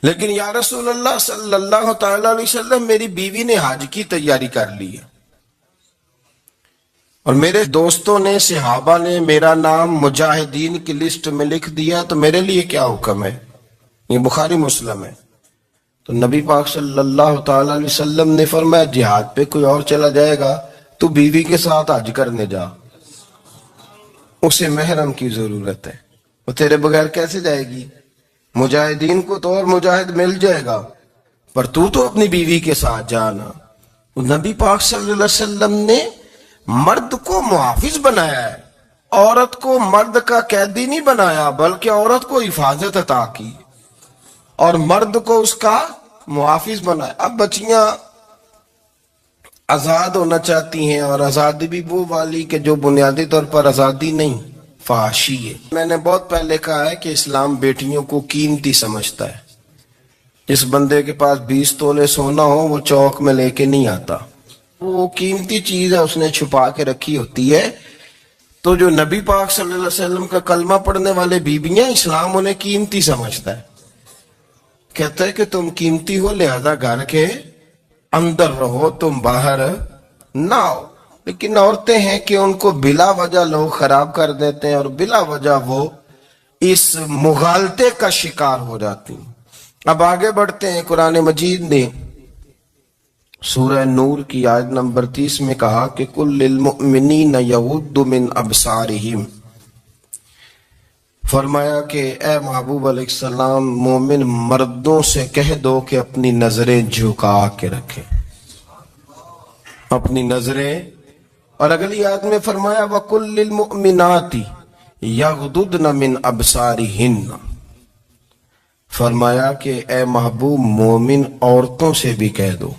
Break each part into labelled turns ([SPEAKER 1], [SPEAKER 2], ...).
[SPEAKER 1] لیکن یا رسول اللہ صلی اللہ تعالی علیہ وسلم میری بیوی نے حج کی تیاری کر لی ہے اور میرے دوستوں نے صحابہ نے میرا نام مجاہدین کی لسٹ میں لکھ دیا، تو میرے لیے کیا حکم ہے؟ یہ بخاری مسلم ہے۔ تو نبی پاک صلی اللہ تعالی علیہ وسلم نے فرمایا جہاد پہ کوئی اور چلا جائے گا تو بیوی کے ساتھ حج کرنے جا، اسے محرم کی ضرورت ہے، وہ تیرے بغیر کیسے جائے گی؟ مجاہدین کو تو اور مجاہد مل جائے گا، پر تو اپنی بیوی کے ساتھ جانا۔ نبی پاک صلی اللہ علیہ وسلم نے مرد کو محافظ بنایا ہے، عورت کو مرد کا قیدی نہیں بنایا، بلکہ عورت کو حفاظت عطا کی اور مرد کو اس کا محافظ بنایا۔ اب بچیاں آزاد ہونا چاہتی ہیں، اور آزادی بھی وہ والی کہ جو بنیادی طور پر آزادی نہیں، فحاشی ہے۔ میں نے بہت پہلے کہا ہے کہ اسلام بیٹیوں کو قیمتی سمجھتا ہے۔ جس بندے کے پاس 20 تولے سونا ہو وہ چوک میں لے کے نہیں آتا، وہ قیمتی چیز ہے، اس نے چھپا کے رکھی ہوتی ہے۔ تو جو نبی پاک صلی اللہ علیہ وسلم کا کلمہ پڑھنے والے بیویاں، اسلام انہیں قیمتی سمجھتا ہے، کہتا ہے کہ تم قیمتی ہو لہذا گھر کے اندر رہو، تم باہر نہ آؤ۔ لیکن عورتیں ہیں کہ ان کو بلا وجہ لوگ خراب کر دیتے ہیں اور بلا وجہ وہ اس مغالطے کا شکار ہو جاتی ہیں۔ اب آگے بڑھتے ہیں۔ قرآن مجید نے سورہ نور کی آیت نمبر 30 میں کہا کہ کل للمؤمنین یغضوا من ابصارہم، فرمایا کہ اے محبوب علیہ السلام مومن مردوں سے کہہ دو کہ اپنی نظریں جھکا کے رکھیں، اپنی نظریں۔ اور اگلی آیت میں فرمایا وَقُلْ لِلْمُؤْمِنَاتِ يَغْضُضْنَ مِنْ أَبْصَارِهِنَّ، فرمایا کہ اے محبوب مومن عورتوں سے بھی کہہ دو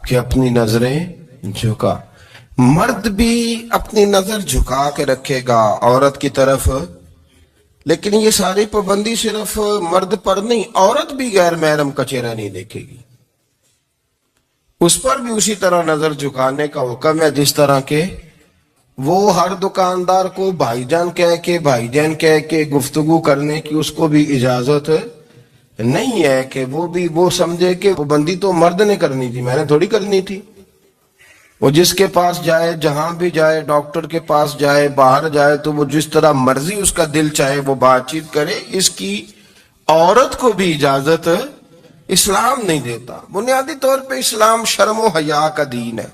[SPEAKER 1] کہ اپنی نظریں جھکا۔ مرد بھی اپنی نظر جھکا کے رکھے گا عورت کی طرف، لیکن یہ ساری پابندی صرف مرد پر نہیں، عورت بھی غیر محرم کا چہرہ نہیں دیکھے گی، اس پر بھی اسی طرح نظر جھکانے کا حکم ہے جس طرح کہ وہ ہر دکاندار کو بھائی جان کہہ کے گفتگو کرنے کی اس کو بھی اجازت نہیں ہے کہ وہ سمجھے کہ پابندی تو مرد نے کرنی تھی، میں نے تھوڑی کرنی تھی۔ وہ جس کے پاس جائے، جہاں بھی جائے، ڈاکٹر کے پاس جائے، باہر جائے، تو وہ جس طرح مرضی اس کا دل چاہے وہ بات چیت کرے، اس کی عورت کو بھی اجازت اسلام نہیں دیتا۔ بنیادی طور پہ اسلام شرم و حیا کا دین ہے،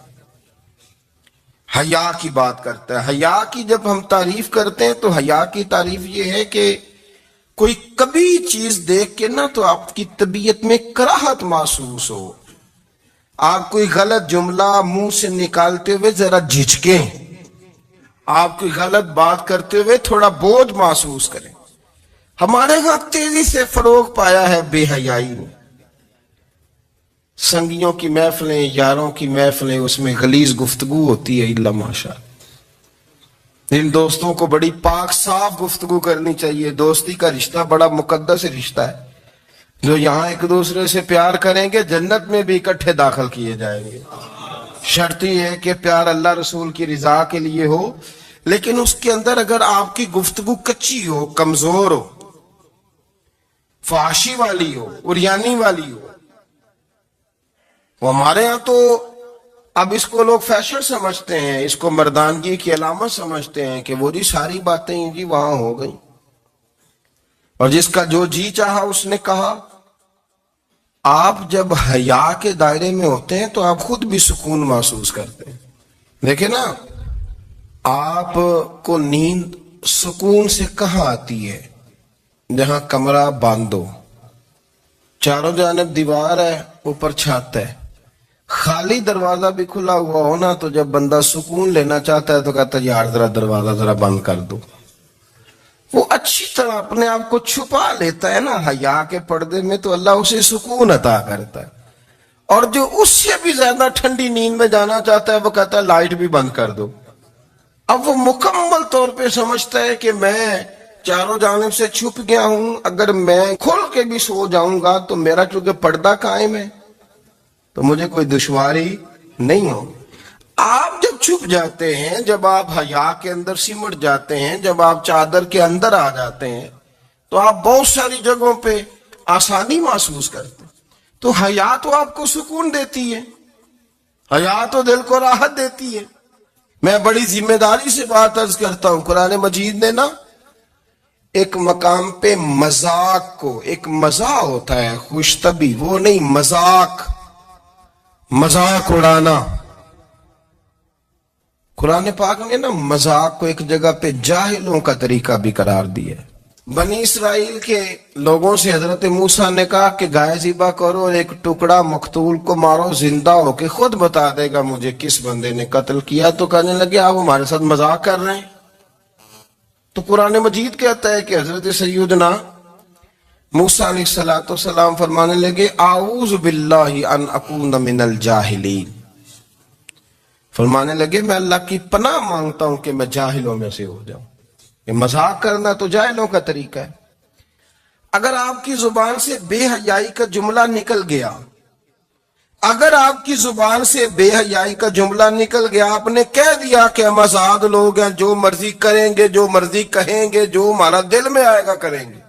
[SPEAKER 1] حیا کی بات کرتا ہے۔ حیا کی جب ہم تعریف کرتے ہیں تو حیا کی تعریف یہ ہے کہ کوئی کبھی چیز دیکھ کے نہ تو آپ کی طبیعت میں کراہت محسوس ہو، آپ کوئی غلط جملہ منہ سے نکالتے ہوئے ذرا جھجکیں، آپ کوئی غلط بات کرتے ہوئے تھوڑا بوجھ محسوس کریں۔ ہمارے ہاں تیزی سے فروغ پایا ہے بے حیائی نے، سنگیوں کی محفلیں، یاروں کی محفلیں، اس میں غلیظ گفتگو ہوتی ہے، الا ماشاء۔ ان دوستوں کو بڑی پاک صاف گفتگو کرنی چاہیے۔ دوستی کا رشتہ بڑا مقدس رشتہ ہے، جو یہاں ایک دوسرے سے پیار کریں گے جنت میں بھی اکٹھے داخل کیے جائیں گے۔ شرط یہ ہے کہ پیار اللہ رسول کی رضا کے لیے ہو، لیکن اس کے اندر اگر آپ کی گفتگو کچی ہو، کمزور ہو، فحاشی والی ہو، عریانی والی ہو، وہ ہمارے ہاں تو اب اس کو لوگ فیشن سمجھتے ہیں، اس کو مردانگی کی علامت سمجھتے ہیں کہ وہ جی ساری باتیں جی وہاں ہو گئی، اور جس کا جو جی چاہا اس نے کہا۔ آپ جب حیا کے دائرے میں ہوتے ہیں تو آپ خود بھی سکون محسوس کرتے ہیں۔ دیکھیں نا، آپ کو نیند سکون سے کہاں آتی ہے؟ جہاں کمرہ بند ہو، چاروں جانب دیوار ہے، اوپر چھت ہے، خالی دروازہ بھی کھلا ہوا ہونا تو جب بندہ سکون لینا چاہتا ہے تو کہتا ہے یار ذرا دروازہ ذرا بند کر دو۔ وہ اچھی طرح اپنے آپ کو چھپا لیتا ہے نا حیا کے پردے میں، تو اللہ اسے سکون عطا کرتا ہے۔ اور جو اس سے بھی زیادہ ٹھنڈی نیند میں جانا چاہتا ہے وہ کہتا ہے لائٹ بھی بند کر دو۔ اب وہ مکمل طور پہ سمجھتا ہے کہ میں چاروں جانب سے چھپ گیا ہوں، اگر میں کھل کے بھی سو جاؤں گا تو میرا چونکہ پردہ قائم ہے تو مجھے کوئی دشواری نہیں ہو۔ آپ جب چھپ جاتے ہیں، جب آپ حیا کے اندر سمٹ جاتے ہیں، جب آپ چادر کے اندر آ جاتے ہیں، تو آپ بہت ساری جگہوں پہ آسانی محسوس کرتے. تو حیا تو آپ کو سکون دیتی ہے, حیا تو دل کو راحت دیتی ہے. میں بڑی ذمہ داری سے بات عرض کرتا ہوں, قرآن مجید نے نا ایک مقام پہ مذاق کو, ایک مزاح ہوتا ہے خوش طبی, وہ نہیں مذاق, مذاق اڑانا. قرآن پاک نے نا مذاق کو ایک جگہ پہ جاہلوں کا طریقہ بھی قرار دیا ہے. بنی اسرائیل کے لوگوں سے حضرت موسیٰ نے کہا کہ گائے ذبح کرو اور ایک ٹکڑا مقتول کو مارو, زندہ ہو کے خود بتا دے گا مجھے کس بندے نے قتل کیا. تو کہنے لگے آپ ہمارے ساتھ مذاق کر رہے ہیں. تو قرآن مجید کہتا ہے کہ حضرت سیدنا موسیٰ علیہ السلام فرمانے لگے اعوذ باللہ ان اکون من الجاہلین, فرمانے لگے میں اللہ کی پناہ مانگتا ہوں کہ میں جاہلوں میں سے ہو جاؤں. یہ مذاق کرنا تو جاہلوں کا طریقہ ہے. اگر آپ کی زبان سے بے حیائی کا جملہ نکل گیا, اگر آپ کی زبان سے بے حیائی کا جملہ نکل گیا, آپ نے کہہ دیا کہ ہم آزاد لوگ ہیں, جو مرضی کریں گے, جو مرضی کہیں گے, جو ہمارا دل میں آئے گا کریں گے,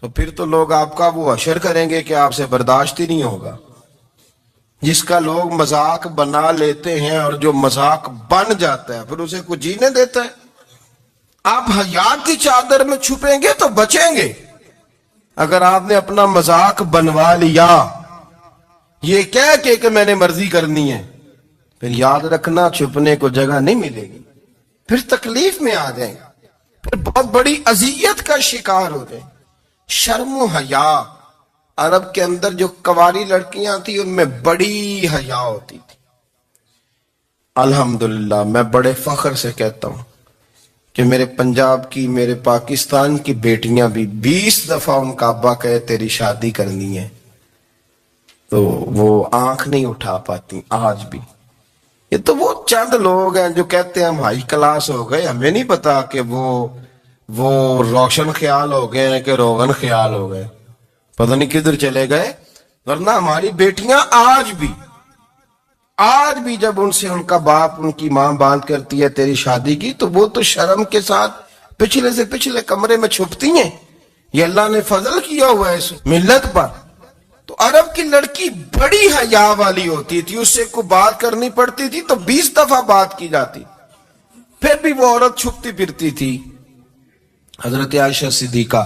[SPEAKER 1] تو پھر تو لوگ آپ کا وہ حشر کریں گے کہ آپ سے برداشت ہی نہیں ہوگا. جس کا لوگ مذاق بنا لیتے ہیں اور جو مذاق بن جاتا ہے پھر اسے کوئی جینے دیتا ہے. آپ حیا کی چادر میں چھپیں گے تو بچیں گے. اگر آپ نے اپنا مذاق بنوا لیا یہ کہہ کے کہ میں نے مرضی کرنی ہے, پھر یاد رکھنا چھپنے کو جگہ نہیں ملے گی, پھر تکلیف میں آ جائیں, پھر بہت بڑی اذیت کا شکار ہو جائیں. شرم و حیا, عرب کے اندر جو کنواری لڑکیاں تھیں ان میں بڑی حیا ہوتی تھی. الحمدللہ میں بڑے فخر سے کہتا ہوں کہ میرے پنجاب کی, میرے پاکستان کی بیٹیاں بھی 20 دفعہ ان کا ابا کہے تیری شادی کرنی ہے تو وہ آنکھ نہیں اٹھا پاتی آج بھی. یہ تو وہ چند لوگ ہیں جو کہتے ہیں ہم ہائی کلاس ہو گئے, ہمیں نہیں پتا کہ وہ روشن خیال ہو گئے ہیں کہ روغن خیال ہو گئے, پتہ نہیں کدھر چلے گئے. ورنہ ہماری بیٹیاں آج بھی جب ان سے ان کا باپ, ان کی ماں بات کرتی ہے تیری شادی کی, تو وہ تو شرم کے ساتھ پچھلے سے پچھلے کمرے میں چھپتی ہیں. یہ اللہ نے فضل کیا ہوا ہے اس ملت پر. تو عرب کی لڑکی بڑی حیا والی ہوتی تھی, اس سے کوئی بات کرنی پڑتی تھی تو 20 دفعہ بات کی جاتی, پھر بھی وہ عورت چھپتی پھرتی تھی. حضرت عائشہ صدیقہ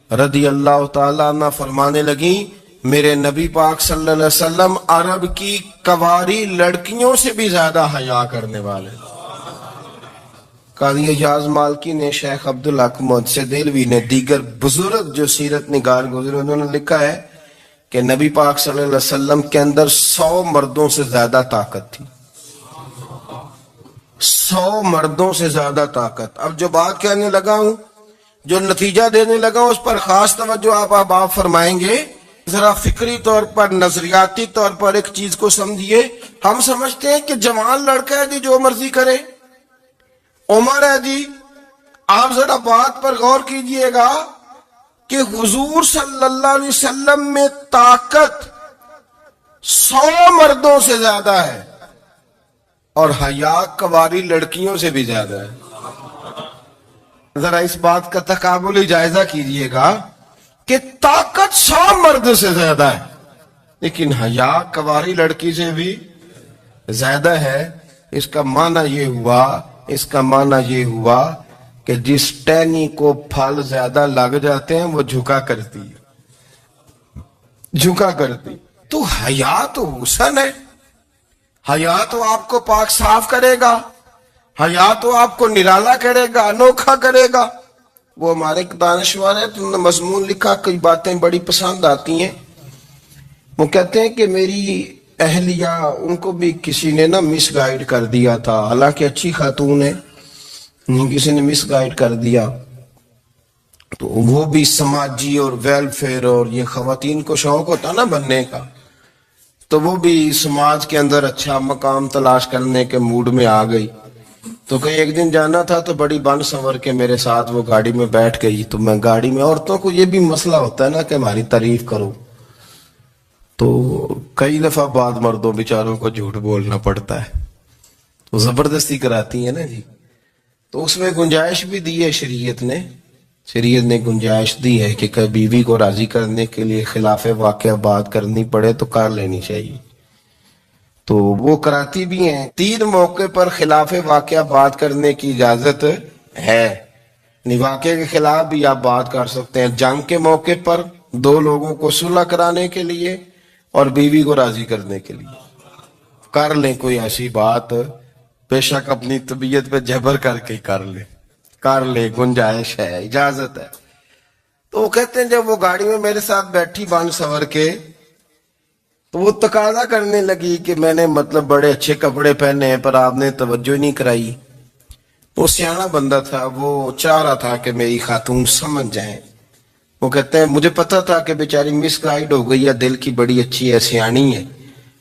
[SPEAKER 1] رضی اللہ تعالیٰ عنہ فرمانے لگیں میرے نبی پاک صلی اللہ علیہ وسلم عرب کی کنواری لڑکیوں سے بھی زیادہ حیا کرنے والے. قاضی اعجاز مالکی نے, شیخ عبدالحق محدث دہلوی نے, دیگر بزرگ جو سیرت نگار گزرے انہوں نے لکھا ہے کہ نبی پاک صلی اللہ علیہ وسلم کے اندر 100 مردوں سے زیادہ طاقت تھی. 100 مردوں سے زیادہ طاقت. اب جو بات کہنے لگا ہوں, جو نتیجہ دینے لگا ہوں, اس پر خاص توجہ آپ فرمائیں گے. ذرا فکری طور پر, نظریاتی طور پر ایک چیز کو سمجھیے. ہم سمجھتے ہیں کہ جوان لڑکا ہے جی جو مرضی کرے, عمر ہے جی. آپ ذرا بات پر غور کیجئے گا کہ حضور صلی اللہ علیہ وسلم میں طاقت 100 مردوں سے زیادہ ہے اور حیا کنواری لڑکیوں سے بھی زیادہ ہے. ذرا اس بات کا تقابلی جائزہ کیجئے گا کہ طاقت 100 مرد سے زیادہ ہے لیکن حیا کنواری لڑکی سے بھی زیادہ ہے. اس کا معنی یہ ہوا کہ جس ٹہنی کو پھل زیادہ لگ جاتے ہیں وہ جھکا کرتی. تو حیا تو حسن ہے, حیا تو آپ کو پاک صاف کرے گا, حیا تو آپ کو نرالا کرے گا, انوکھا کرے گا. وہ ہمارے ایک دانشور ہے, تو مضمون لکھا, کئی باتیں بڑی پسند آتی ہیں. وہ کہتے ہیں کہ میری اہلیہ, ان کو بھی کسی نے نا مس گائیڈ کر دیا تھا, حالانکہ اچھی خاتون ہے, کسی نے مس گائیڈ کر دیا. تو وہ بھی سماجی اور ویلفیئر اور یہ خواتین کو شوق ہوتا نا بننے کا, تو وہ بھی سماج کے اندر اچھا مقام تلاش کرنے کے موڈ میں آ گئی. تو کہیں ایک دن جانا تھا تو بڑی بن سنور کے میرے ساتھ وہ گاڑی میں بیٹھ گئی. تو میں گاڑی میں, عورتوں کو یہ بھی مسئلہ ہوتا ہے نا کہ ہماری تعریف کرو, تو کئی دفعہ بعد مردوں بیچاروں کو جھوٹ بولنا پڑتا ہے, تو زبردستی کراتی ہیں نا جی. تو اس میں گنجائش بھی دی ہے شریعت نے شریعت نے گنجائش دی ہے کہ کبھی بیوی کو راضی کرنے کے لیے خلاف واقعہ بات کرنی پڑے تو کر لینی چاہیے، تو وہ کراتی بھی ہیں۔ 3 موقع پر خلاف واقعہ بات کرنے کی اجازت ہے، واقعے کے خلاف بھی آپ بات کر سکتے ہیں۔ جنگ کے موقع پر 2 لوگوں کو صلح کرانے کے لیے اور بیوی کو راضی کرنے کے لیے کر لیں کوئی ایسی بات، بے شک اپنی طبیعت پہ جبر کر کے کر لے، گنجائش ہے، اجازت ہے۔ تو وہ کہتے ہیں جب وہ گاڑی میں میرے ساتھ بیٹھی بن سور کے، تو وہ تقاضا کرنے لگی کہ میں نے مطلب بڑے اچھے کپڑے پہنے ہیں پر آپ نے توجہ نہیں کرائی۔ وہ سیانا بندہ تھا، وہ چاہ رہا تھا کہ میری خاتون سمجھ جائیں۔ وہ کہتے ہیں مجھے پتا تھا کہ بیچاری مس گائیڈ ہو گئی ہے، دل کی بڑی اچھی ہے، سیانی ہے،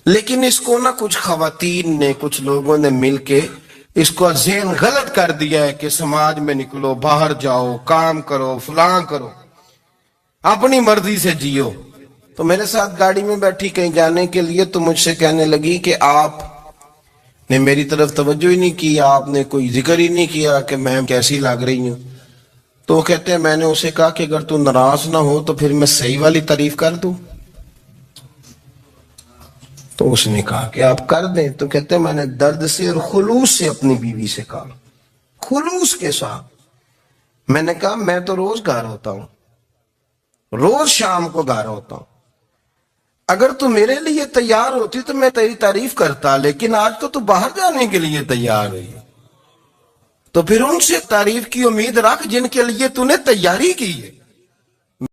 [SPEAKER 1] لیکن اس کو نہ کچھ خواتین نے، کچھ لوگوں نے مل کے اس کو ذہن غلط کر دیا ہے کہ سماج میں نکلو، باہر جاؤ، کام کرو، فلاں کرو، اپنی مرضی سے جیو۔ تو میرے ساتھ گاڑی میں بیٹھی کہیں جانے کے لیے، تو مجھ سے کہنے لگی کہ آپ نے میری طرف توجہ ہی نہیں کی، آپ نے کوئی ذکر ہی نہیں کیا کہ میں کیسی لگ رہی ہوں۔ تو وہ کہتے ہیں میں نے اسے کہا کہ اگر تو ناراض نہ ہو تو پھر میں صحیح والی تعریف کر دوں۔ تو اس نے کہا کہ آپ کر دیں۔ تو کہتے ہیں میں نے درد سے اور خلوص سے اپنی بیوی سے کہا، خلوص کے ساتھ میں نے کہا میں تو روز گھر ہوتا ہوں، روز شام کو گھر ہوتا ہوں، اگر تو میرے لیے تیار ہوتی تو میں تیری تعریف کرتا، لیکن آج تو باہر جانے کے لیے تیار ہوئی، تو پھر ان سے تعریف کی امید رکھ جن کے لیے تو نے تیاری کی ہے۔